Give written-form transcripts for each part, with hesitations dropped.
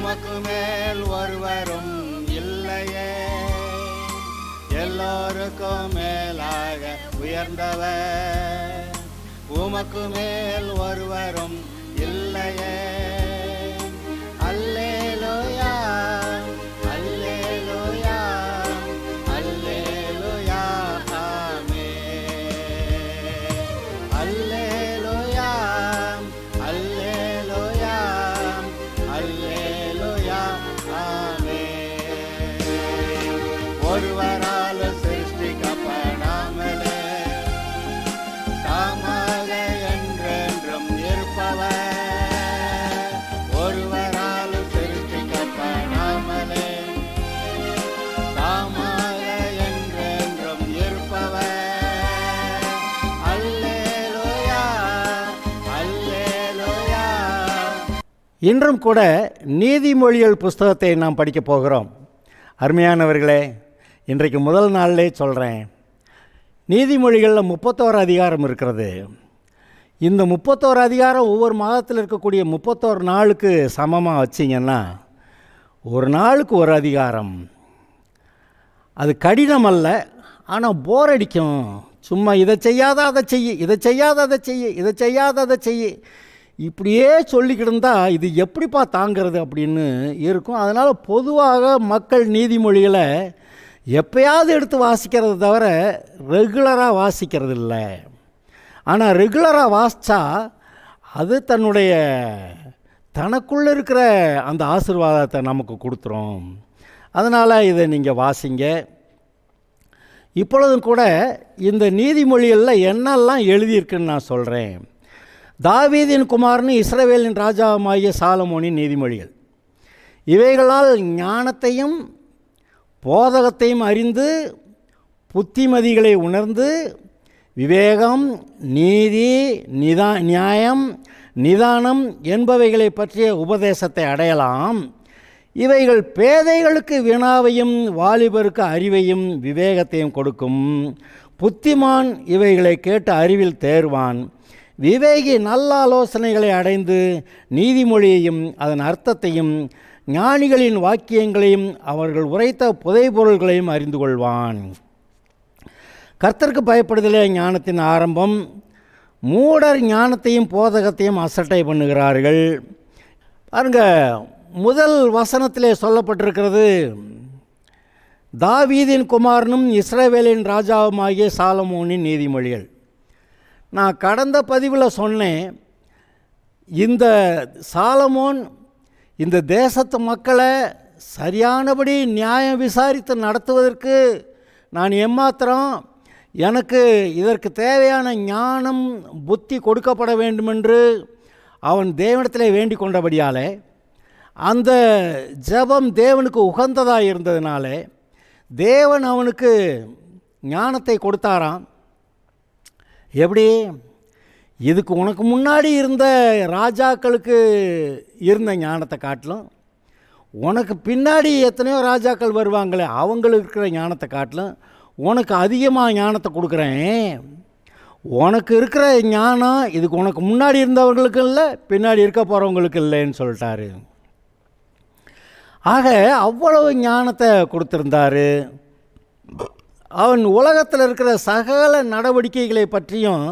உமக்கு மேல் ஒருவரும் இல்லையே, எல்லோருக்கும் மேலாக உயர்ந்தவர். உமக்கு மேல் ஒருவரும் இல்லையே. அல்லேலூயா, அல்லேலூயா, அல்லேலூயா, ஆமென். அல்லேலூயா, அல்லேலூயா, அல்லேலூயா, ஆமென். ஒருவரால் சிருஷ்டிக்கப்படாமலே தாமாக என்றென்றும் இருப்பவர். ஒருவரால் சிருஷ்டிக்கப்படாமலே தாமாக என்றென்றும் இருப்பவர். அல்லேலூயா, அல்லேலூயா. இன்றும் கூட நீதிமொழிகள் புஸ்தகத்தை நாம் படிக்கப் போகிறோம். அருமையானவர்களே, இன்றைக்கு முதல் நாளிலே சொல்கிறேன், நீதிமொழிகளில் 31 அதிகாரம் இருக்கிறது. இந்த 31 அதிகாரம் ஒவ்வொரு மாதத்தில் இருக்கக்கூடிய 31 நாளுக்கு சமமாக வச்சிங்கன்னா ஒரு நாளுக்கு ஒரு அதிகாரம். அது கடினம் அல்ல, ஆனால் போர் அடிக்கும். சும்மா இதை செய்யாத அதை செய்ய, இதை செய்யாத அதை செய்ய, இதை செய்யாத அதை செய்ய, இப்படியே சொல்லிக்கிட்டு இருந்தால் இது எப்படிப்பா தாங்கிறது அப்படின்னு இருக்கும். அதனால் பொதுவாக மக்கள் நீதிமொழிகளை எப்பயாவது எடுத்து வாசிக்கிறது தவிர ரெகுலராக வாசிக்கிறது இல்லை. ஆனால் ரெகுலராக வாசித்தா அது தனக்குள்ளே இருக்கிற அந்த ஆசீர்வாதத்தை நமக்கு கொடுத்துரும். அதனால் இதை நீங்கள் வாசிங்க. இப்பொழுதும் கூட இந்த நீதிமொழிகளில் என்னெல்லாம் எழுதியிருக்குன்னு நான் சொல்கிறேன். தாவீதின் குமாரனு இஸ்ரவேலின் ராஜாவுமாகிய சாலமோனின் நீதிமொழிகள். இவைகளால் ஞானத்தையும் போதகத்தையும் அறிந்து புத்திமதிகளை உணர்ந்து விவேகம், நீதி, நியாயம், நிதானம் என்பவைகளை பற்றிய உபதேசத்தை அடையலாம். இவைகள் பேதைகளுக்கு வினாவையும் வாலிபருக்கு அறிவையும் விவேகத்தையும் கொடுக்கும். புத்திமான் இவைகளை கேட்டு அறிவில் தேர்வான். விவேகி நல்ல ஆலோசனைகளை அடைந்து நீதிமொழியையும் அதன் அர்த்தத்தையும் ஞானிகளின் வாக்கியங்களையும் அவர்கள் உரைத்த புதைபொருள்களையும் அறிந்து கொள்வான். கர்த்தருக்கு பயப்படுதலே ஞானத்தின் ஆரம்பம். மூடர் ஞானத்தையும் போதகத்தையும் அசட்டை பண்ணுகிறார்கள். பாருங்க, முதல் வசனத்திலே சொல்லப்பட்டிருக்கிறது, தாவீதின் குமாரனும் இஸ்ரவேலின் ராஜாவுமாகிய சாலமோனின் நீதிமொழிகள். நான் கடந்த பதிவில் சொன்னேன், இந்த சாலமோன் இந்த தேசத்து மக்களை சரியானபடி நியாயம் விசாரித்து நடத்துவதற்கு நான் எம்மாத்திரம் எனக்கு இதற்கு தேவையான ஞானம் புத்தி கொடுக்கப்பட வேண்டுமென்று அவன் தேவனிடத்தில் வேண்டிக் கொண்டபடியாலே, அந்த ஜெபம் தேவனுக்கு உகந்ததாக இருந்ததினால தேவன் அவனுக்கு ஞானத்தை கொடுத்தாராம். எப்படி? இதுக்கு உனக்கு முன்னாடி இருந்த ராஜாக்களுக்கு இருந்த ஞானத்தை காட்டிலும், உனக்கு பின்னாடி எத்தனையோ ராஜாக்கள் வருவாங்களே அவங்களுக்கு இருக்கிற ஞானத்தை காட்டிலும் உனக்கு அதிகமாக ஞானத்தை கொடுக்குறேன். உனக்கு இருக்கிற ஞானம் இதுக்கு உனக்கு முன்னாடி இருந்தவர்களுக்கு இல்லை, பின்னாடி இருக்க போகிறவங்களுக்கு இல்லைன்னு சொல்லிட்டாரு. ஆக அவ்வளவு ஞானத்தை கொடுத்துருந்தார். அவன் உலகத்தில் இருக்கிற சகல நடவடிக்கைகளை பற்றியும்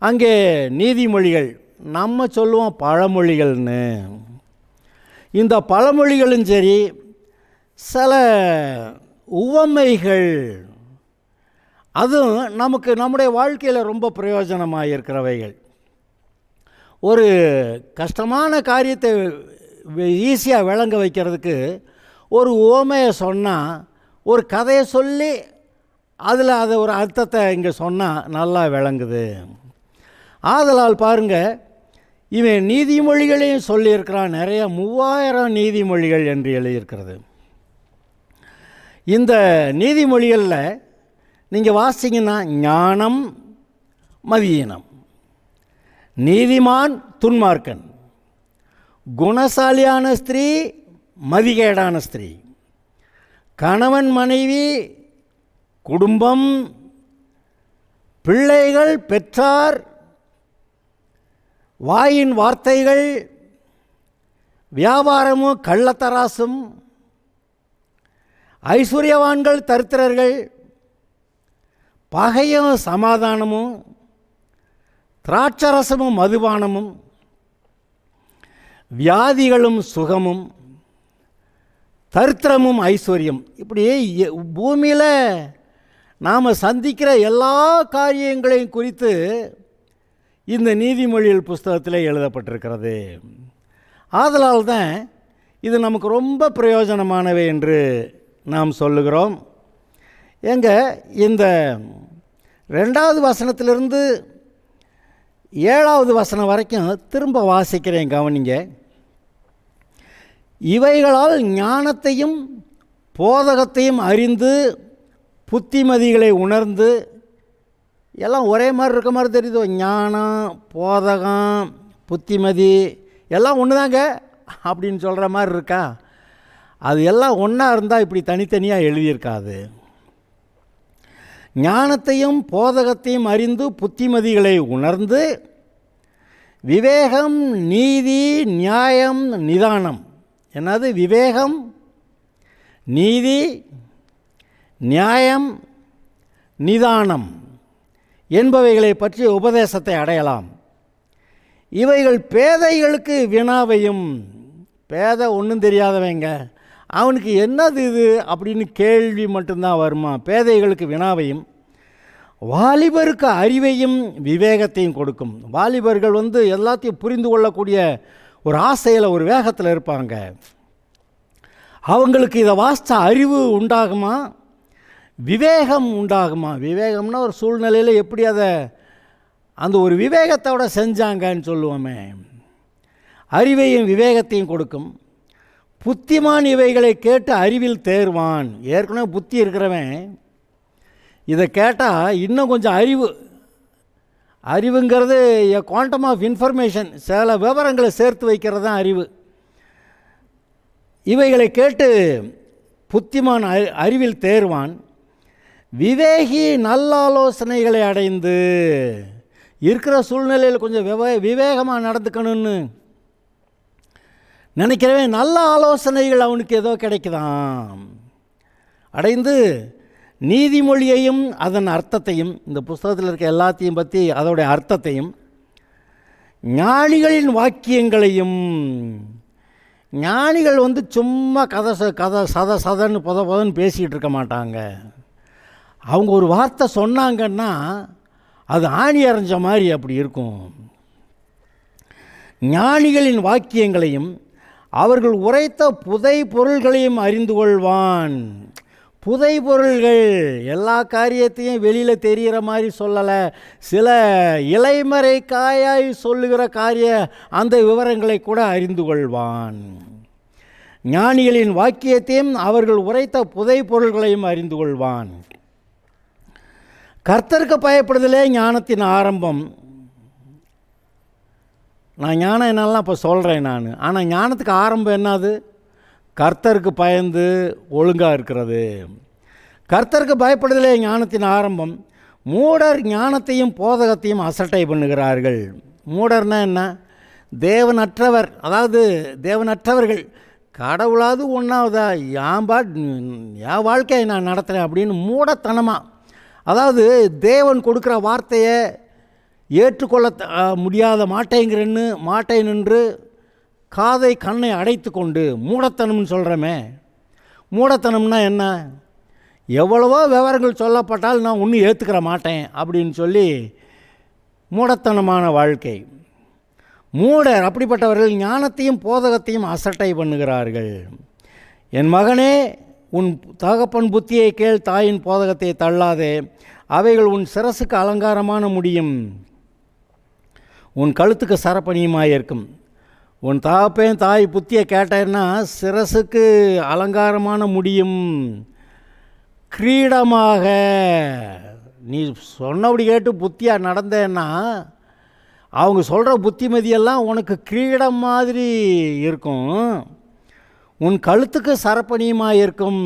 அங்கே நீதிமொழிகள், நம்ம சொல்லுவோம் பழமொழிகள்னு, இந்த பழமொழிகளும் சரி சில உவமைகள், அதுவும் நமக்கு நம்முடைய வாழ்க்கையில் ரொம்ப பிரயோஜனமாக இருக்கிறவைகள். ஒரு கஷ்டமான காரியத்தை ஈஸியாக விளங்க வைக்கிறதுக்கு ஒரு உவமையை சொன்னால், ஒரு கதையை சொல்லி அதில் அதை ஒரு அர்த்தத்தை இங்கே சொன்னால் நல்லா விளங்குது. ஆதலால் பாருங்கள், இவன் நீதிமொழிகளையும் சொல்லியிருக்கிறான். நிறைய 3000 நீதிமொழிகள் என்று எழுதியிருக்கிறது. இந்த நீதிமொழிகளில் நீங்கள் வாசிங்கன்னா ஞானம் மதியீனம், நீதிமான் துன்மார்க்கன், குணசாலியான ஸ்திரீ மதிகேடான ஸ்திரீ, கணவன் மனைவி, குடும்பம், பிள்ளைகள், பெற்றார், வாயின் வார்த்தைகள், வியாபாரமும் கள்ளத்தராசும், ஐஸ்வர்யவான்கள் தரித்திரர்கள், பகையும் சமாதானமும், திராட்சரசமும் மதுபானமும், வியாதிகளும் சுகமும், தரித்திரமும் ஐஸ்வர்யம். இப்படி பூமியில் நாம் சந்திக்கிற எல்லா காரியங்களையும் குறித்து இந்த நீதிமொழிகள் புஸ்தகத்தில் எழுதப்பட்டிருக்கிறது. ஆதலால் தான் இது நமக்கு ரொம்ப பிரயோஜனமானவை என்று நாம் சொல்லுகிறோம். இந்த 2வது வசனத்திலிருந்து 7வது வசனம் வரைக்கும் திரும்ப வாசிக்கிறேன், கவனிங்க. இவைகளால் ஞானத்தையும் போதகத்தையும் அறிந்து புத்திமதிகளை உணர்ந்து, எல்லாம் ஒரே மாதிரி இருக்க மாதிரி தெரியுதோ, ஞானம், போதகம், புத்திமதி எல்லாம் ஒன்று தாங்க அப்படின்னு சொல்கிற மாதிரி இருக்கா? அது எல்லாம் ஒன்றா இருந்தால் இப்படி தனித்தனியாக எழுதியிருக்காது. ஞானத்தையும் போதகத்தையும் அறிந்து புத்திமதிகளை உணர்ந்து விவேகம், நீதி, நியாயம், நிதானம். என்னது? விவேகம், நீதி, நியாயம், நிதானம் என்பவைகளை பற்றி உபதேசத்தை அடையலாம். இவைகள் பேதைகளுக்கு வினாவையும், பேதை ஒன்றும் தெரியாதவங்க, அவனுக்கு என்னது இது அப்படின்னு கேள்வி மட்டும்தான் வருமா, பேதைகளுக்கு வினாவையும், வாலிபருக்கு அறிவையும் விவேகத்தையும் கொடுக்கும். வாலிபர்கள் எல்லாத்தையும் புரிந்து கொள்ளக்கூடிய ஒரு ஆசையில், ஒரு வேகத்தில் இருப்பாங்க. அவங்களுக்கு இதை வாசித்த அறிவு உண்டாகுமா, விவேகம் உண்டாகுமா? விவேகம்னா ஒரு சூழ்நிலையில் எப்படி அதை அந்த ஒரு விவேகத்தோடு செஞ்சாங்கன்னு சொல்லுவோமே. அறிவையும் விவேகத்தையும் கொடுக்கும். புத்திமான் இவைகளை கேட்டு அறிவில் தேர்வான். ஏற்கனவே புத்தி இருக்கிறவன் இதை கேட்டால் இன்னும் கொஞ்சம் அறிவுங்கிறது குவாண்டம் ஆஃப் இன்ஃபர்மேஷன், சில விவரங்களை சேர்த்து வைக்கிறது தான் அறிவு. இவைகளை கேட்டு புத்திமான் அறிவில் தேர்வான். விவேகி நல்ல ஆலோசனைகளை அடைந்து, இருக்கிற சூழ்நிலையில் கொஞ்சம் விவேகமாக நடந்துக்கணும்னு நினைக்கிறவன் நல்ல ஆலோசனைகள் அவனுக்கு ஏதோ கிடைக்குதான், அடைந்து நீதிமொழியையும் அதன் அர்த்தத்தையும், இந்த புஸ்தகத்தில் இருக்க எல்லாத்தையும் பற்றி அதோடைய அர்த்தத்தையும், ஞானிகளின் வாக்கியங்களையும். ஞானிகள் சும்மா கதை சதன்னு பொதன்னு பேசிக்கிட்டு இருக்க மாட்டாங்க. அவங்க ஒரு வார்த்தை சொன்னாங்கன்னா அது ஆணி அரைஞ்ச மாதிரி அப்படி இருக்கும். ஞானிகளின் வாக்கியங்களையும் அவர்கள் உரைத்த புதை பொருள்களையும் அறிந்து கொள்வான். புதை பொருள்கள் எல்லா காரியத்தையும் வெளியில் தெரிகிற மாதிரி சொல்லலை, சில இலைமறை காயாய் சொல்லுகிற அந்த விவரங்களை கூட அறிந்து கொள்வான். ஞானிகளின் வாக்கியத்தையும் அவர்கள் உரைத்த புதை பொருள்களையும் அறிந்து கொள்வான். கர்த்தருக்கு பயப்படுதலே ஞானத்தின் ஆரம்பம். நான் ஞானம் என்னெல்லாம் இப்போ சொல்கிறேன் நான், ஆனால் ஞானத்துக்கு ஆரம்பம் என்னது? கர்த்தருக்கு பயந்து ஒழுங்காக இருக்கிறது. கர்த்தருக்கு பயப்படுதலே ஞானத்தின் ஆரம்பம். மூடர் ஞானத்தையும் போதகத்தையும் அசட்டை பண்ணுகிறார்கள். மூடர்னா என்ன? தேவனற்றவர், அதாவது தேவனற்றவர்கள். கடவுளாவது ஒன்றாவதா, என் வாழ்க்கையை நான் நடத்துகிறேன் அப்படின்னு மூடத்தனமாக, அதாவது தேவன் கொடுக்குற வார்த்தையை ஏற்றுக்கொள்ள முடியாத மாட்டேன் என்று காதை கண்ணை அடைத்து கொண்டு மூடத்தனம்னு சொல்கிறோமே. மூடத்தனம்னா என்ன? எவ்வளவோ விவரங்கள் சொல்லப்பட்டால் நான் ஒன்றும் ஏற்றுக்கிற மாட்டேன் அப்படின்னு சொல்லி மூடத்தனமான வாழ்க்கை. மூடர் அப்படிப்பட்டவர்கள் ஞானத்தையும் போதகத்தையும் அசட்டை பண்ணுகிறார்கள். என் மகனே, உன் தகப்பன் புத்தியை கேள், தாயின் போதகத்தை தள்ளாதே, அவைகள் உன் சிரசுக்கு அலங்காரமான முடியும், உன் கழுத்துக்கு சரப்பணியுமாயிருக்கும். உன் தகப்பன் தாய் புத்தியை கேட்டேன்னா சிரசுக்கு அலங்காரமான முடியும், கிரீடமாக. நீ சொன்னபடி கேட்டு புத்தியாக நடந்தேன்னா அவங்க சொல்கிற புத்திமதியெல்லாம் உனக்கு கிரீடம் மாதிரி இருக்கும். உன் கழுத்துக்கு சரப்பணியுமாக இருக்கும்.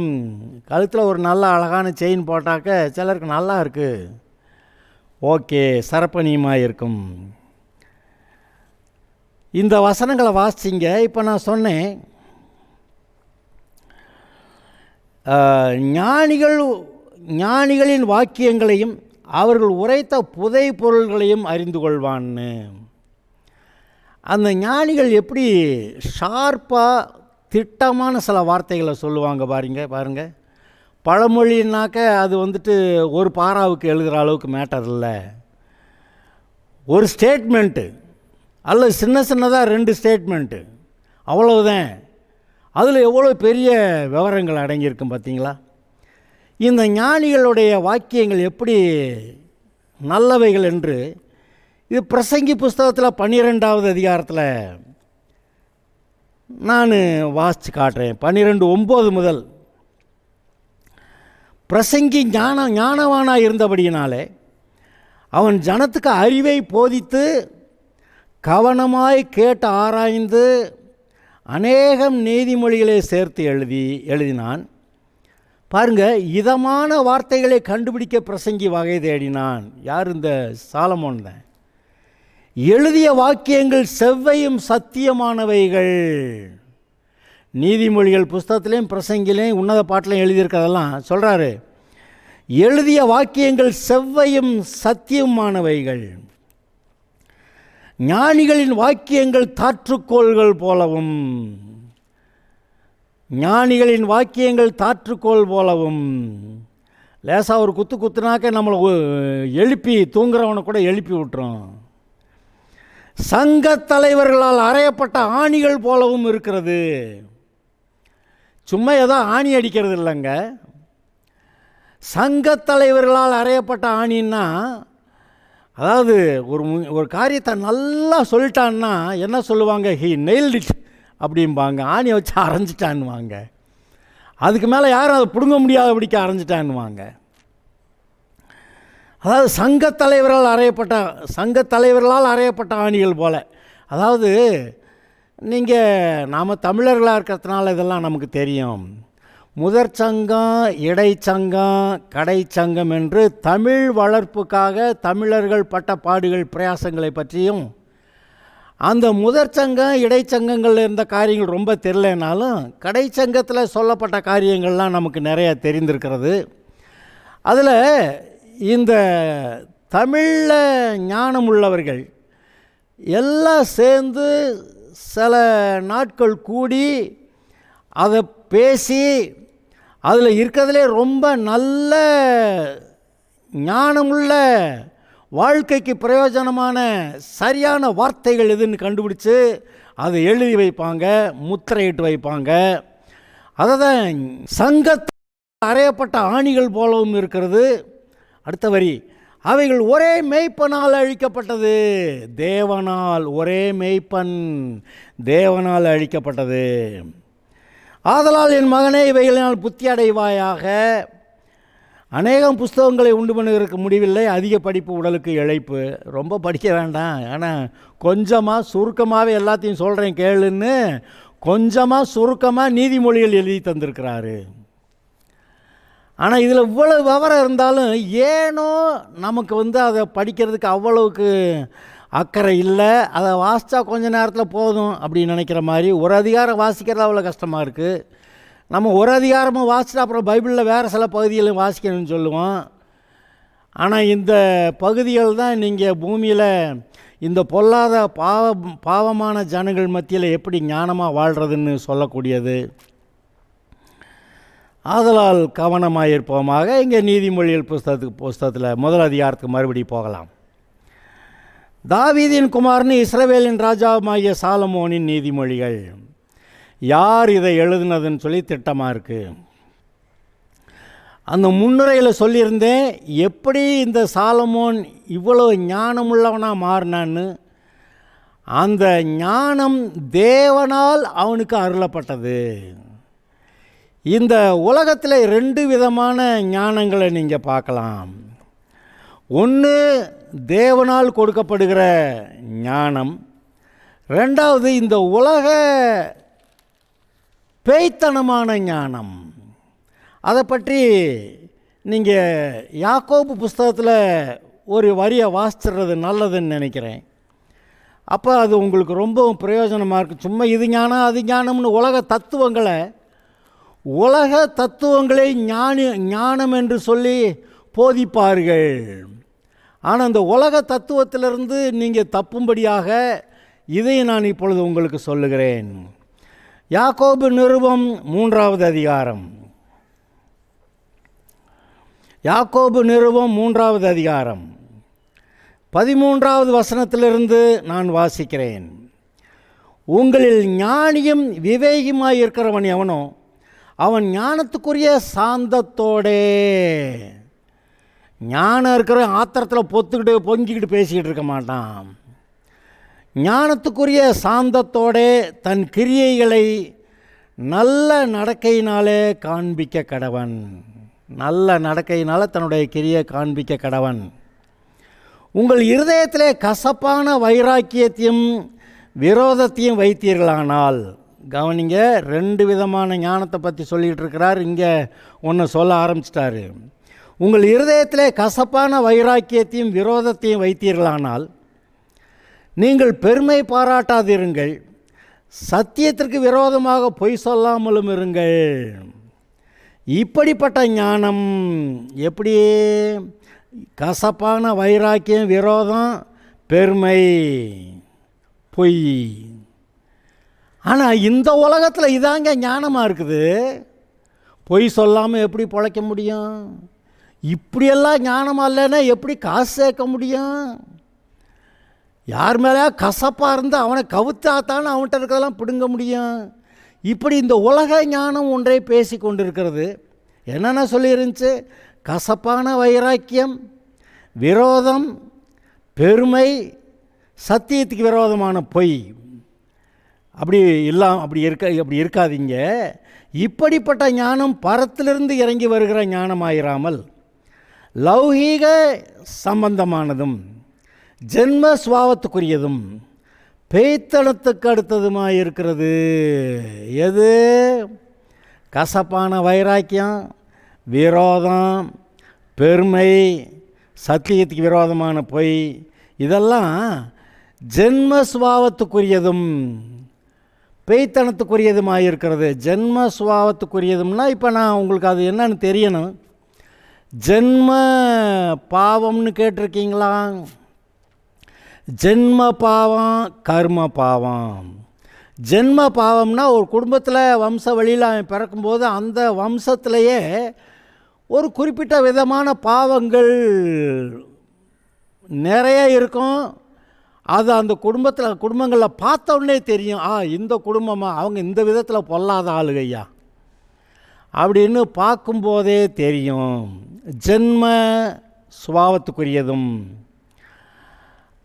கழுத்தில் ஒரு நல்ல அழகான செயின் போட்டாக்க சிலருக்கு நல்லா இருக்குது, ஓகே, சரப்பணியுமாக இருக்கும். இந்த வசனங்களை வாசிங்க. இப்போ நான் சொன்னேன், ஞானிகளின் வாக்கியங்களையும் அவர்கள் உரைத்த புதை பொருள்களையும் அறிந்து கொள்வான்னு. அந்த ஞானிகள் எப்படி ஷார்ப்பாக திட்டமான சில வார்த்தைகளை சொல்லுவாங்க பாருங்க. பழமொழின்னாக்க அது ஒரு பாராவுக்கு எழுதுகிற அளவுக்கு மேட்டர் இல்லை. ஒரு ஸ்டேட்மெண்ட்டு அல்லது சின்னதாக 2 ஸ்டேட்மெண்ட்டு, அவ்வளவுதான். அதில் எவ்வளோ பெரிய விவரங்கள் அடங்கியிருக்கும் பார்த்தீங்களா? இந்த ஞானிகளுடைய வாக்கியங்கள் எப்படி நல்லவைகள் என்று இது பிரசங்கி புஸ்தகத்தில் 12வது அதிகாரத்தில் நான் வாசித்து காட்டுறேன். 12:9 முதல். பிரசங்கி ஞானவானாக இருந்தபடியினாலே அவன் ஜனத்துக்கு அறிவை போதித்து கவனமாய் கேட்டு ஆராய்ந்து அநேகம் நீதிமொழிகளை சேர்த்து எழுதினான். பாருங்க, இதமான வார்த்தைகளை கண்டுபிடிக்க பிரசங்கி வகை தேடினான். யார்? இந்த சாலமோன் தான். எழுதிய வாக்கியங்கள் செவ்வையும் சத்தியமானவைகள். நீதிமொழிகள் புஸ்தகத்திலையும் பிரசங்கிலையும் உன்னத பாட்டிலையும் எழுதியிருக்கிறதெல்லாம் சொல்கிறாரு. எழுதிய வாக்கியங்கள் செவ்வையும் சத்தியமானவைகள். ஞானிகளின் வாக்கியங்கள் தாற்றுக்கோள்கள் போலவும். ஞானிகளின் வாக்கியங்கள் தாற்றுக்கோள் போலவும். லேசாக ஒரு குத்துனாக்க நம்மளை எழுப்பி தூங்குறவனை கூட எழுப்பி விட்டுரும். சங்க தலைவர்களால் அறையப்பட்ட ஆணிகள் போலவும் இருக்கிறது. சும்மா ஏதோ ஆணி அடிக்கிறது இல்லைங்க. சங்க தலைவர்களால் அறையப்பட்ட ஆணின்னா, அதாவது ஒரு காரியத்தை நல்லா சொல்லிட்டான்னா என்ன சொல்லுவாங்க? ஹி நெயில்ட் இட் அப்படிம்பாங்க. ஆணியை வச்சு அரைஞ்சிட்டான்னுவாங்க. அதுக்கு மேலே யாரும் அதை பிடுங்க முடியாதபடிக்கு அரைஞ்சிட்டான்னுவாங்க. அதாவது சங்க தலைவர்களால் அறையப்பட்ட ஆணிகள் போல். அதாவது நாம் தமிழர்களாக இருக்கிறதுனால இதெல்லாம் நமக்கு தெரியும். முதற் சங்கம், இடைச்சங்கம், கடைச்சங்கம் என்று தமிழ் வளர்ப்புக்காக தமிழர்கள் பட்ட பாடுகள் பிரயாசங்களை பற்றியும், அந்த முதற் சங்கம் இடைச்சங்கங்களில் இருந்த காரியங்கள் ரொம்ப தெரியலனாலும் கடைச்சங்கத்தில் சொல்லப்பட்ட காரியங்கள்லாம் நமக்கு நிறைய தெரிந்திருக்கிறது. அதில் இந்த தமிழில் ஞானம் உள்ளவர்கள் எல்லாம் சேர்ந்து சில நாட்கள் கூடி அதை பேசி அதில் இருக்கிறதுலே ரொம்ப நல்ல ஞானமுள்ள வாழ்க்கைக்கு பிரயோஜனமான சரியான வார்த்தைகள் எதுன்னு கண்டுபிடிச்சு அதை எழுதி வைப்பாங்க, முத்திரையிட்டு வைப்பாங்க. அதை தான் சங்கத்தில் அறையப்பட்ட ஆணிகள் போலவும் இருக்கிறது. அடுத்த வரி, அவைகள் ஒரே மேய்ப்பனால் அழிக்கப்பட்டது. தேவனால், ஒரே மேய்ப்பன் தேவனால் அழிக்கப்பட்டது. ஆதலால் என் மகனே இவைகளினால் புத்தி அடைவாயாக. அநேகம் புஸ்தகங்களை உண்டு பண்ணுவதற்கு முடிவில்லை, அதிக படிப்பு உடலுக்கு இழைப்பு. ரொம்ப படிக்க வேண்டாம், ஆனால் கொஞ்சமாக சுருக்கமாகவே எல்லாத்தையும் சொல்கிறேன் கேளுன்னு கொஞ்சமாக சுருக்கமாக நீதிமொழிகள் எழுதி தந்திருக்கிறாரு. ஆனால் இதில் இவ்வளவு விவரம் இருந்தாலும் ஏனோ நமக்கு அதை படிக்கிறதுக்கு அவ்வளவுக்கு அக்கறை இல்லை. அதை வாசித்தா கொஞ்ச நேரத்தில் போதும் அப்படின்னு நினைக்கிற மாதிரி. ஒரு அதிகாரம் வாசிக்கிறது அவ்வளோ கஷ்டமாக இருக்குது. நம்ம ஒரு அதிகாரமும் வாசிட்டு அப்புறம் பைபிளில் வேறு சில பகுதிகளும் வாசிக்கணும்னு சொல்லுவோம். ஆனால் இந்த பகுதிகள் தான் நீங்கள் பூமியில் இந்த பொல்லாத பாவமான ஜனங்கள் மத்தியில் எப்படி ஞானமாக வாழ்கிறதுன்னு சொல்லக்கூடியது. ஆதலால் கவனமாக இருப்போமாக. இங்கே நீதிமொழிகள் புஸ்தகத்தில் முதல் அதிகாரத்துக்கு மறுபடி போகலாம். தாவீதின் குமாரன் இஸ்ரவேலின் ராஜாவுமாகிய சாலமோனின் நீதிமொழிகள். யார் இதை எழுதுனதுன்னு சொல்லி திட்டமாக இருக்குது. அந்த முன்னுரையில் சொல்லியிருந்தேன் எப்படி இந்த சாலமோன் இவ்வளோ ஞானமுள்ளவனாக மாறினான்னு. அந்த ஞானம் தேவனால் அவனுக்கு அருளப்பட்டது. இந்த உலகத்தில் 2 விதமான ஞானங்களை நீங்கள் பார்க்கலாம். ஒன்று தேவனால் கொடுக்கப்படுகிற ஞானம், ரெண்டாவது இந்த உலக பேய்த்தனமான ஞானம். அதை பற்றி நீங்கள் யாக்கோபு புஸ்தகத்தில் ஒரு வரியை வாசிச்சுறது நல்லதுன்னு நினைக்கிறேன். அப்போ அது உங்களுக்கு ரொம்பவும் பிரயோஜனமாக இருக்குது. சும்மா இது ஞானம் அது ஞானம்னு உலக தத்துவங்களை ஞானம் என்று சொல்லி போதிப்பார்கள். ஆனால் அந்த உலக தத்துவத்திலிருந்து நீங்கள் தப்பும்படியாக இதை நான் இப்பொழுது உங்களுக்கு சொல்லுகிறேன். யாக்கோபு நிருபம் 3வது அதிகாரம். யாக்கோபு நிருபம் 3வது அதிகாரம் 13வது வசனத்திலிருந்து நான் வாசிக்கிறேன். உங்களில் ஞானியும் விவேகியுமாய் இருக்கிறவன் எவனோ அவன் ஞானத்துக்குரிய சாந்தத்தோடே, ஞானம் இருக்கிற ஆத்திரத்தில் பொங்கிக்கிட்டு பேசிக்கிட்டு இருக்க மாட்டான். ஞானத்துக்குரிய சாந்தத்தோடே தன் கிரியைகளை நல்ல நடக்கையினாலே காண்பிக்க கடவன். நல்ல நடக்கையினால் தன்னுடைய கிரியை காண்பிக்க கடவன். உங்கள் இருதயத்திலே கசப்பான வைராக்கியத்தையும் விரோதத்தையும் வைத்தீர்களானால், கவனிங்க, 2 விதமான ஞானத்தை பற்றி சொல்லிகிட்டு இருக்கிறார். இங்கே ஒன்று சொல்ல ஆரம்பிச்சிட்டாரு. உங்கள் இருதயத்திலே கசப்பான வைராக்கியத்தையும் விரோதத்தையும் வைத்தீர்களானால் நீங்கள் பெருமை பாராட்டாதிருங்கள், சத்தியத்திற்கு விரோதமாக பொய் சொல்லாமலும் இருங்கள். இப்படிப்பட்ட ஞானம் எப்படி? கசப்பான வைராக்கியம், விரோதம், பெருமை, பொய். ஆனால் இந்த உலகத்தில் இதாங்க ஞானமாக இருக்குது. பொய் சொல்லாமல் எப்படி பிழைக்க முடியும்? இப்படியெல்லாம் ஞானமாக இல்லைன்னா எப்படி காசு சேர்க்க முடியும்? யார் மேலே கசப்பாக இருந்தால் அவனை கவுத்தாத்தானே அவன்கிட்ட இருக்கிறதெல்லாம் பிடுங்க முடியும். இப்படி இந்த உலக ஞானம் ஒன்றை பேசி கொண்டிருக்கிறது. என்னென்ன சொல்லியிருந்துச்சு? கசப்பான வைராக்கியம், விரோதம், பெருமை, சத்தியத்துக்கு விரோதமான பொய். அப்படி இருக்காதீங்க. இப்படிப்பட்ட ஞானம் பரத்திலிருந்து இறங்கி வருகிற ஞானமாயிராமல் லௌகீக சம்பந்தமானதும் ஜென்ம சுபாவத்துக்குரியதும் பேய்த்தனத்துக்கு அடுத்ததுமாக இருக்கிறது. எது? கசப்பான வைராக்கியம், விரோதம், பெருமை, சத்தியத்துக்கு விரோதமான பொய். இதெல்லாம் ஜென்ம சுபாவத்துக்குரியதும் பேய்த்தனத்துக்குரியதுமாக இருக்கிறது. ஜென்ம சுபாவத்துக்குரியதும்னா இப்போ நான் உங்களுக்கு அது என்னன்னு தெரியணும். ஜென்ம பாவம்னு கேட்டிருக்கீங்களா? ஜென்ம பாவம், கர்ம பாவம். ஜென்ம பாவம்னா ஒரு குடும்பத்தில் வம்ச வழியில் அவன் பிறக்கும்போது அந்த வம்சத்திலேயே ஒரு குறிப்பிட்ட விதமான பாவங்கள் நிறைய இருக்கும். அது அந்த குடும்பங்களில் பார்த்த உடனே தெரியும், இந்த குடும்பமாக அவங்க இந்த விதத்தில் பொல்லாத ஆளுகையா அப்படின்னு பார்க்கும்போதே தெரியும். ஜென்ம சுபாவத்துக்குரியதும்,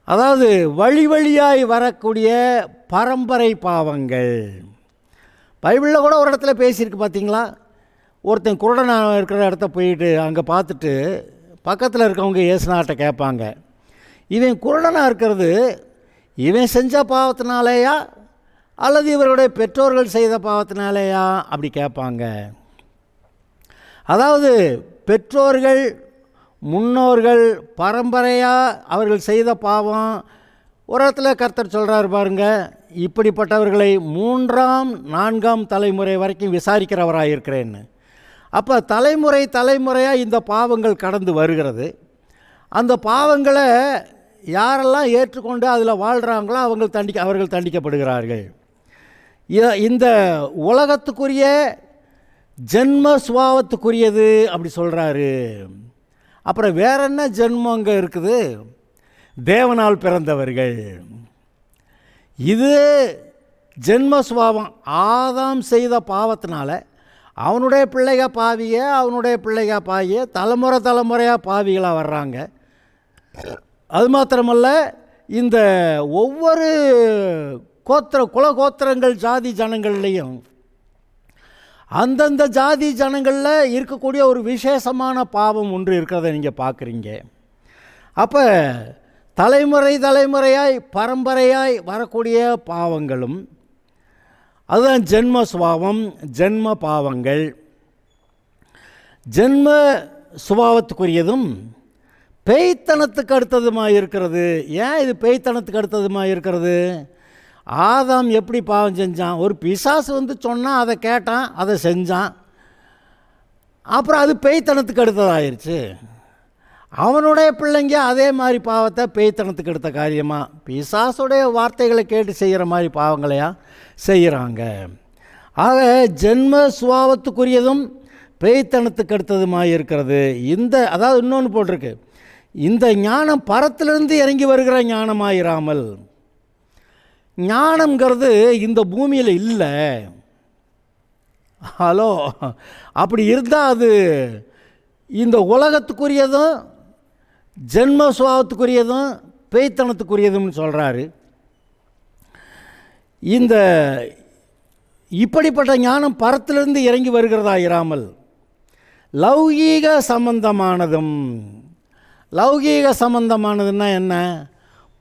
அதாவது வழி வழியாய் வரக்கூடிய பரம்பரை பாவங்கள். பைபிளில் கூட ஒரு இடத்துல பேசியிருக்கு பார்த்தீங்களா? ஒருத்தன் குருடனாக இருக்கிற இடத்த போயிட்டு அங்கே பார்த்துட்டு பக்கத்தில் இருக்கவங்க இயேசுநாட்டை கேட்பாங்க, இவன் குருடனாக இருக்கிறது இவன் செஞ்ச பாவத்தினாலேயா அல்லது இவருடைய பெற்றோர்கள் செய்த பாவத்தினாலேயா அப்படி கேட்பாங்க. அதாவது பெற்றோர்கள், முன்னோர்கள், பரம்பரையாக அவர்கள் செய்த பாவம். ஒரு இடத்துல கர்த்தர் சொல்கிறார் பாருங்க, இப்படிப்பட்டவர்களை 3ஆம் 4ஆம் தலைமுறை வரைக்கும் விசாரிக்கிறவராக இருக்கிறேன்னு. அப்போ தலைமுறையாக இந்த பாவங்கள் கடந்து வருகிறது. அந்த பாவங்களை யாரெல்லாம் ஏற்றுக்கொண்டு அதில் வாழ்கிறாங்களோ அவர்கள் தண்டிக்கப்படுகிறார்கள். இந்த உலகத்துக்குரிய ஜென்ம சுபாவத்துக்குரியது அப்படி சொல்கிறாரு. அப்புறம் வேற என்ன ஜென்மம் அங்கே இருக்குது? தேவனால் பிறந்தவர்கள். இது ஜென்ம சுபாவம். ஆதாம் செய்த பாவத்தினால அவனுடைய பிள்ளைக பாவிய தலைமுறையாக பாவிகளாக வர்றாங்க. அது மாத்திரமல்ல, இந்த ஒவ்வொரு குலகோத்திரங்கள் ஜாதி ஜனங்கள்லேயும் அந்தந்த ஜாதி ஜனங்களில் இருக்கக்கூடிய ஒரு விசேஷமான பாவம் ஒன்று இருக்கிறத நீங்கள் பார்க்குறீங்க. அப்போ தலைமுறையாய் பரம்பரையாய் வரக்கூடிய பாவங்களும் அதுதான் ஜென்ம சுபாவம், ஜென்ம பாவங்கள். ஜென்ம சுபாவத்துக்குரியதும் பேய்த்தனத்துக்கு அடுத்ததுமாக இருக்கிறது. ஏன் இது பேய்த்தனத்துக்கு அடுத்ததுமாக இருக்கிறது? ஆதாம் எப்படி பாவம் செஞ்சான்? ஒரு பிசாசு வந்து சொன்னால் அதை கேட்டான், அதை செஞ்சான். அப்புறம் அது பேய்த்தனத்துக்கு அடுத்ததாகிருச்சு. அவனுடைய பிள்ளைங்க அதே மாதிரி பாவத்தை பேய்த்தனத்துக்கு எடுத்த காரியமாக பிசாசுடைய வார்த்தைகளை கேட்டு செய்கிற மாதிரி பாவங்களையா செய்கிறாங்க. ஆக ஜென்ம சுபாவத்துக்குரியதும் பேய்த்தனத்துக்கு அடுத்ததுமாக இருக்கிறது. அதாவது இன்னொன்று போட்டிருக்கு, இந்த ஞானம் பரத்திலிருந்து இறங்கி வருகிற ஞானமாயிராமல். ஞானம்ங்கிறது இந்த பூமியில் இல்லை. ஹலோ, அப்படி இருந்தால் அது இந்த உலகத்துக்குரியதும் ஜென்ம சுபாவத்துக்குரியதும் பேய்த்தனத்துக்குரியதும்னு சொல்கிறாரு. இப்படிப்பட்ட ஞானம் பரத்திலிருந்து இறங்கி வருகிறதா இராமல் லௌகீக சம்பந்தமானதும். லௌகீக சம்பந்தமானதுன்னா என்ன?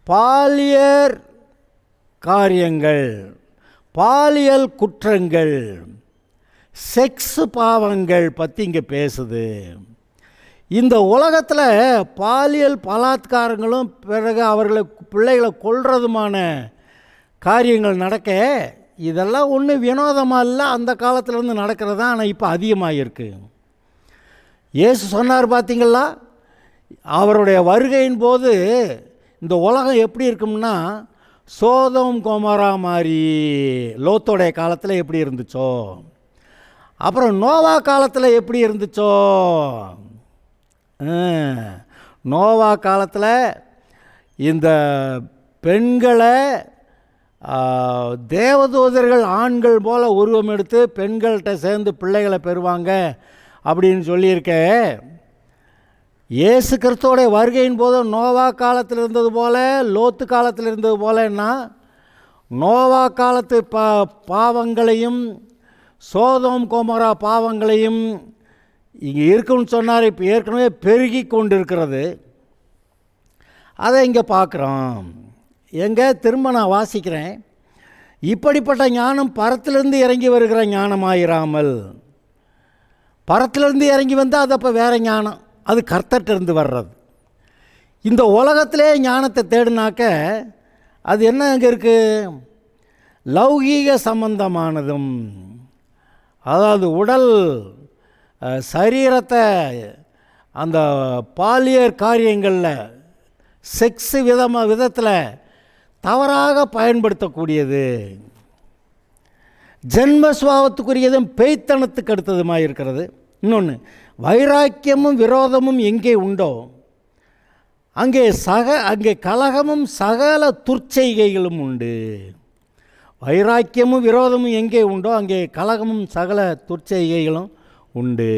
பாலியல் காரியங்கள், பாலியல் குற்றங்கள், செக்ஸ் பாவங்கள் பற்றி இங்கே பேசுது. இந்த உலகத்தில் பாலியல் பலாத்காரங்களும் பிறகு பிள்ளைகளை கொல்றதுமான காரியங்கள் நடக்க, இதெல்லாம் ஒன்றும் வினோதமாக இல்லை, அந்த காலத்திலேருந்து நடக்கிறது தான். ஆனால் இப்போ அதிகமாக இருக்குது. இயேசு சொன்னார் பார்த்தீங்களா, அவருடைய வருகையின் போது இந்த உலகம் எப்படி இருக்கும்னா சோதோம் கொமோரா மாதிரி லோத்தோடைய காலத்தில் எப்படி இருந்துச்சோ, அப்புறம் நோவா காலத்தில் எப்படி இருந்துச்சோ. நோவா காலத்தில் இந்த பெண்களை தேவதூதர்கள் ஆண்கள் போல் உருவம் எடுத்து பெண்கள்கிட்ட சேர்ந்து பிள்ளைகளை பெறுவாங்க அப்படின்னு சொல்லியிருக்க. இயேசு கிறிஸ்துவோடைய வருகையின் போது நோவா காலத்தில் இருந்தது போல் லோத்து காலத்தில் இருந்தது போலன்னா நோவா காலத்து பாவங்களையும் சோதோம் கொமோரா பாவங்களையும் இங்கே இருக்குன்னு சொன்னார். இப்போ ஏற்கனவே பெருகி கொண்டு இருக்கிறது. அதை இங்கே பார்க்குறோம். திரும்ப நான் வாசிக்கிறேன். இப்படிப்பட்ட ஞானம் பரத்திலிருந்து இறங்கி வருகிற ஞானமாயிராமல். பரத்திலிருந்து இறங்கி வந்தால் அது அப்போ வேறு ஞானம், அது கர்த்தர்கிட்டருந்து வர்றது. இந்த உலகத்திலே ஞானத்தை தேடினாக்க அது என்ன அங்கே இருக்குது? லௌகீக சம்பந்தமானதும், அதாவது உடல் சரீரத்தை அந்த பாலியல் காரியங்களில் செக்ஸ் விதத்தில் தவறாக பயன்படுத்தக்கூடியது. ஜென்ம சுபாவத்துக்குரியதும் பேய்த்தனத்துக்கு அடுத்ததுமாக இருக்கிறது. இன்னொன்று, வைராக்கியமும் விரோதமும் எங்கே உண்டோ அங்கே கலகமும் சகல துர்ச்செய்கைகளும் உண்டு. வைராக்கியமும் விரோதமும் எங்கே உண்டோ அங்கே கலகமும் சகல துர்ச்செய்கைகளும் உண்டு.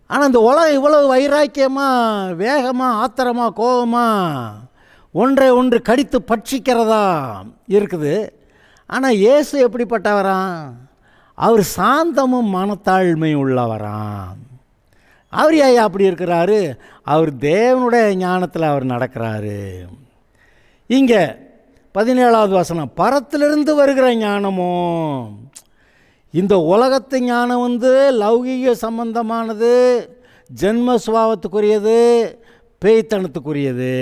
ஆனால் இந்த உலகம் இவ்வளவு வைராக்கியமாக, வேகமாக, ஆத்திரமாக, கோபமாக ஒன்றை ஒன்று கடித்து பட்சிக்கிறதா இருக்குது. ஆனால் இயேசு எப்படிப்பட்டவராம்? அவர் சாந்தமும் மனத்தாழ்மையும் உள்ளவராம். அவர் ஏன் அப்படி இருக்கிறாரு? அவர் தேவனுடைய ஞானத்தில் அவர் நடக்கிறாரு. இங்கே 17வது வசனம், பரத்திலிருந்து வருகிற ஞானமோ. இந்த உலகத்து ஞானம் லௌகீக சம்பந்தமானது, ஜென்ம சுபாவத்துக்குரியது, பேய்த்தனத்துக்குரியது.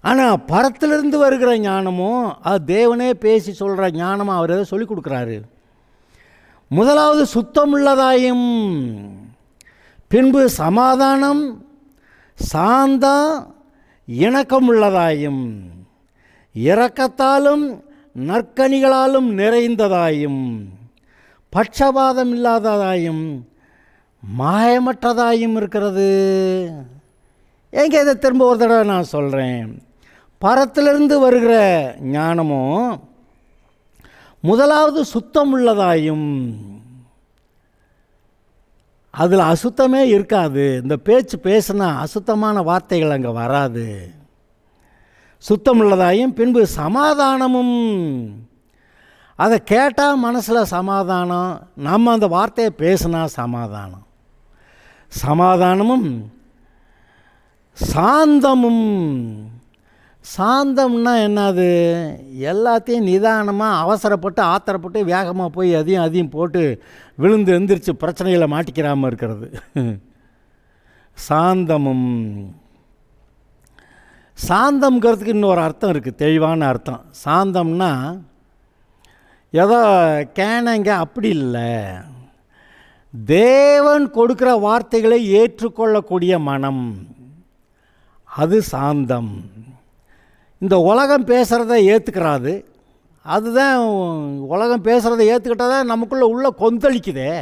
ஆனால் பரத்திலிருந்து வருகிற ஞானமும் அது தேவனே பேசி சொல்கிற ஞானமும் அவர் எதை சொல்லிக் கொடுக்குறாரு. முதலாவது சுத்தமுள்ளதாயும், பின்பு சமாதானம், சாந்தம், இணக்கமுள்ளதாயும், இரக்கத்தாலும் நற்கனிகளாலும் நிறைந்ததாயும், பட்சபாதம் இல்லாததாயும், மாயமற்றதாயும் இருக்கிறது. எங்கே இதை திரும்ப ஒரு தடவை நான் சொல்கிறேன். பரத்திலிருந்து வருகிற ஞானமும் முதலாவது சுத்தம் உள்ளதாயும், அதில் அசுத்தமே இருக்காது. இந்த பேச்சு பேசுனா அசுத்தமான வார்த்தைகள் அங்கே வராது. சுத்தமுள்ளதாயும், பின்பு சமாதானமும். அதை கேட்டால் மனசில் சமாதானம், நம்ம அந்த வார்த்தையை பேசுனா சமாதானம். சமாதானமும் சாந்தமும். சாந்தம்னா என்னது? எல்லாத்தையும் நிதானமாக, அவசரப்பட்டு ஆத்திரப்பட்டு வேகமாக போய் அதையும் போட்டு விழுந்து எந்திரிச்சு பிரச்சனைகளை மாட்டிக்கிறாமல் இருக்கிறது. சாந்தமும். சாந்தம்ங்கிறதுக்கு இன்னொரு அர்த்தம் இருக்குது, தெளிவான அர்த்தம். சாந்தம்னா ஏதோ கேனங்க அப்படி இல்லை, தேவன் கொடுக்குற வார்த்தைகளை ஏற்றுக்கொள்ளக்கூடிய மனம், அது சாந்தம். இந்த உலகம் பேசுகிறத ஏற்றுக்கிறாது, அதுதான் உலகம் பேசுகிறத ஏற்றுக்கிட்டால் தான் நமக்குள்ளே உள்ள கொந்தளிக்குதே.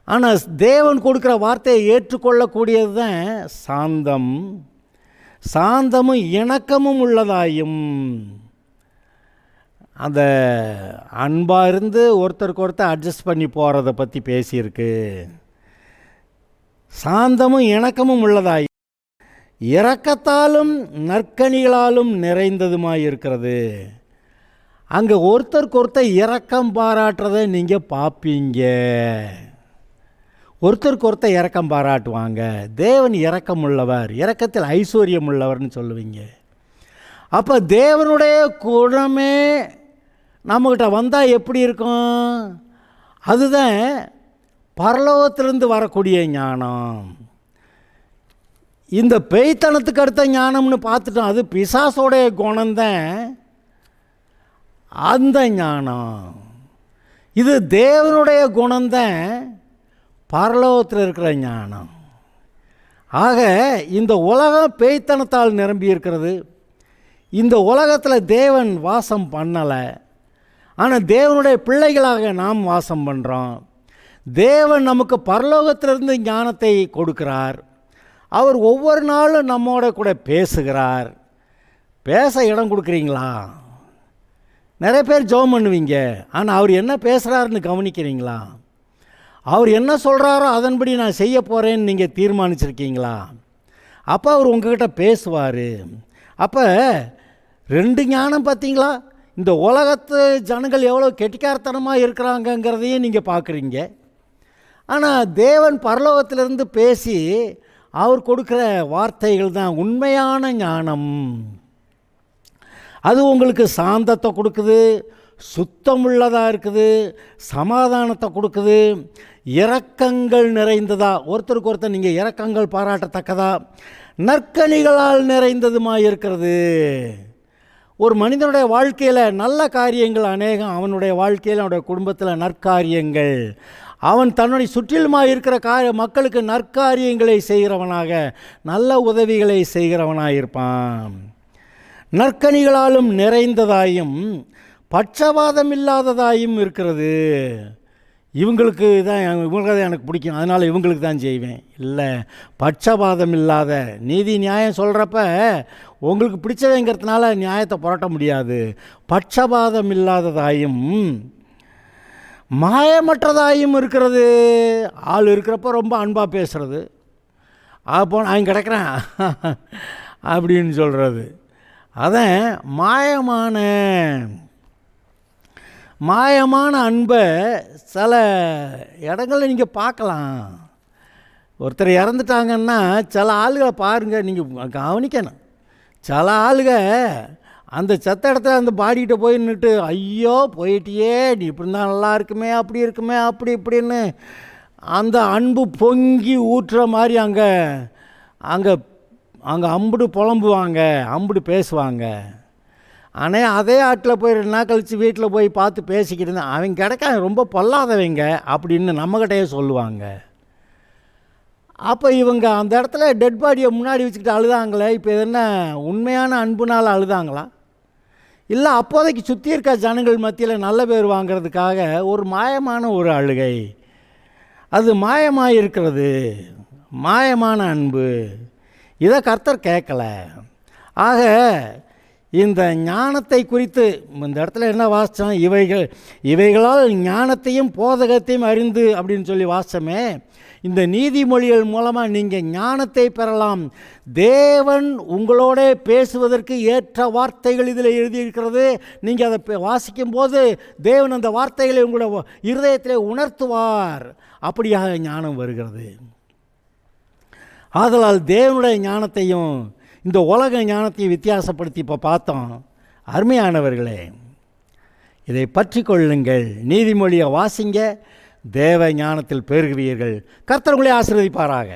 ஆனால் தேவன் கொடுக்குற வார்த்தையை ஏற்றுக்கொள்ளக்கூடியது தான் சாந்தம். சாந்தமும் இணக்கமும் உள்ளதாயும், அந்த அன்பாக இருந்து ஒருத்தருக்கு ஒருத்தர் அட்ஜஸ்ட் பண்ணி போகிறத பற்றி பேசியிருக்கு. சாந்தமும் இணக்கமும் உள்ளதாயும், இரக்கத்தாலும் நற்கனிகளாலும் நிறைந்ததுமாய் இருக்கிறது. அங்கே ஒருத்தருக்கு ஒருத்தர் இரக்கம் பாராட்டுறதை நீங்கள் பார்ப்பீங்க. ஒருத்தருக்கு ஒருத்தர் இரக்கம் பாராட்டுவாங்க. தேவன் இரக்கம் உள்ளவர், இரக்கத்தில் ஐஸ்வர்யம் உள்ளவர்னு சொல்லுவீங்க. அப்போ தேவனுடைய குணமே நம்மக்கிட்ட வந்தால் எப்படி இருக்கும்? அதுதான் பரலோகத்திலிருந்து வரக்கூடிய ஞானம். இந்த பேய்த்தனத்துக்கு அடுத்த ஞானம்னு பார்த்துட்டோம், அது பிசாசோடைய குணம்தான் அந்த ஞானம். இது தேவனுடைய குணம்தான் பரலோகத்தில் இருக்கிற ஞானம். ஆக இந்த உலகம் பேய்த்தனத்தால் நிரம்பி இருக்கிறது. இந்த உலகத்தில் தேவன் வாசம் பண்ணலை, ஆனால் தேவனுடைய பிள்ளைகளாக நாம் வாசம் பண்ணுறோம். தேவன் நமக்கு பரலோகத்திலிருந்து ஞானத்தை கொடுக்கிறார். அவர் ஒவ்வொரு நாளும் நம்மோட கூட பேசுகிறார். பேச இடம் கொடுக்குறீங்களா? நிறைய பேர் ஜெபம் பண்ணுவீங்க, ஆனால் அவர் என்ன பேசுகிறாருன்னு கவனிக்கிறீங்களா? அவர் என்ன சொல்கிறாரோ அதன்படி நான் செய்ய போகிறேன்னு நீங்கள் தீர்மானிச்சிருக்கீங்களா? அப்போ அவர் உங்ககிட்ட பேசுவார். அப்போ ரெண்டு ஞானம் பார்த்தீங்களா? இந்த உலகத்து ஜனங்கள் எவ்வளோ கெட்டிக்காரத்தனமாக இருக்கிறாங்கங்கிறதையும் நீங்கள் பார்க்குறீங்க. ஆனால் தேவன் பரலோகத்திலிருந்து பேசி அவர் கொடுக்குற வார்த்தைகள் தான் உண்மையான ஞானம். அது உங்களுக்கு சாந்தத்தை கொடுக்குது, சுத்தமுள்ளதாக இருக்குது, சமாதானத்தை கொடுக்குது, இரக்கங்கள் நிறைந்ததா, ஒருத்தருக்கு ஒருத்தர் நீங்கள் இரக்கங்கள் பாராட்டத்தக்கதா, நற்கனிகளால் நிறைந்ததுமாக இருக்கிறது. ஒரு மனிதனுடைய வாழ்க்கையில் நல்ல காரியங்கள் அநேகம், அவனுடைய வாழ்க்கையில் அவனுடைய குடும்பத்தில் நற்காரியங்கள், அவன் தன்னுடைய சுற்றிலுமாக இருக்கிற மக்களுக்கு நற்காரியங்களை செய்கிறவனாக, நல்ல உதவிகளை செய்கிறவனாக இருப்பான். நற்கனிகளாலும் நிறைந்ததாயும் பட்சபாதம் இல்லாததாயும் இருக்கிறது. இவங்களுக்கு தான் எனக்கு பிடிக்கும், அதனால் இவங்களுக்கு தான் செய்வேன். இல்லை, பட்சபாதம் இல்லாத நீதி நியாயம் சொல்கிறப்ப உங்களுக்கு பிடிச்சவைங்கிறதுனால நியாயத்தை புரட்ட முடியாது. பட்சபாதம் இல்லாததாயும் மாயமற்றதாயும் இருக்கிறது. ஆள் இருக்கிறப்ப ரொம்ப அன்பாக பேசுகிறது, அப்போ அவன் கிடக்கிறேன் அப்படின்னு சொல்கிறது. அதான் மாயமான அன்பை சில இடங்களில் நீங்கள் பார்க்கலாம். ஒருத்தர் இறந்துட்டாங்கன்னா சில ஆளுகளை பாருங்கள், நீங்கள் கவனிக்கணும். சில ஆளுக அந்த செத்த இடத்துல அந்த பாடிக்கிட்ட போய் நின்றுட்டு, ஐயோ போயிட்டியே, நீ இப்படி இருந்தால் நல்லா இருக்குமே, அப்படி இருக்குமே, அப்படி இப்படின்னு அந்த அன்பு பொங்கி ஊற்றுற மாதிரி அங்கே அங்கே அங்கே அம்புடு புலம்புவாங்க, அம்புடு பேசுவாங்க. ஆனால் அதே ஆட்டில் போய் 2 நாள் கழித்து வீட்டில் போய் பார்த்து பேசிக்கிட்டு இருந்தேன், அவங்க கிடக்க ரொம்ப பொல்லாதவங்க அப்படின்னு நம்மக்கிட்டே சொல்லுவாங்க. அப்போ இவங்க அந்த இடத்துல டெட் பாடியை முன்னாடி வச்சுக்கிட்டு அழுதாங்களே, இப்போ இது என்ன உண்மையான அன்புனால் அழுதாங்களா? இல்லை அப்போதைக்கு சுற்றி இருக்க ஜனங்கள் மத்தியில் நல்ல பேர் வாங்கிறதுக்காக ஒரு மாயமான ஒரு அழுகை. அது மாயமாக இருக்கிறது, மாயமான அன்பு. இதை கர்த்தர் கேட்கல. ஆக இந்த ஞானத்தை குறித்து இந்த இடத்துல என்ன வாசித்தோம்? இவைகளால் ஞானத்தையும் போதகத்தையும் அறிந்து அப்படின்னு சொல்லி வாசித்தோமே. இந்த நீதிமொழிகள் மூலமாக நீங்கள் ஞானத்தை பெறலாம். தேவன் உங்களோட பேசுவதற்கு ஏற்ற வார்த்தைகள் இதில் எழுதியிருக்கிறது. நீங்கள் அதை வாசிக்கும்போது தேவன் அந்த வார்த்தைகளை உங்களோட இருதயத்தில் உணர்த்துவார். அப்படியாக ஞானம் வருகிறது. ஆதலால் தேவனுடைய ஞானத்தையும் இந்த உலக ஞானத்தையும் வித்தியாசப்படுத்தி இப்போ பார்த்தோம். அருமையானவர்களே, இதை பற்றி கொள்ளுங்கள், நீதிமொழியை வாசிங்க, தேவ ஞானத்தில் பெருகுவீர்கள். கர்த்தர் உங்களை ஆசீர்வதிப்பாராக.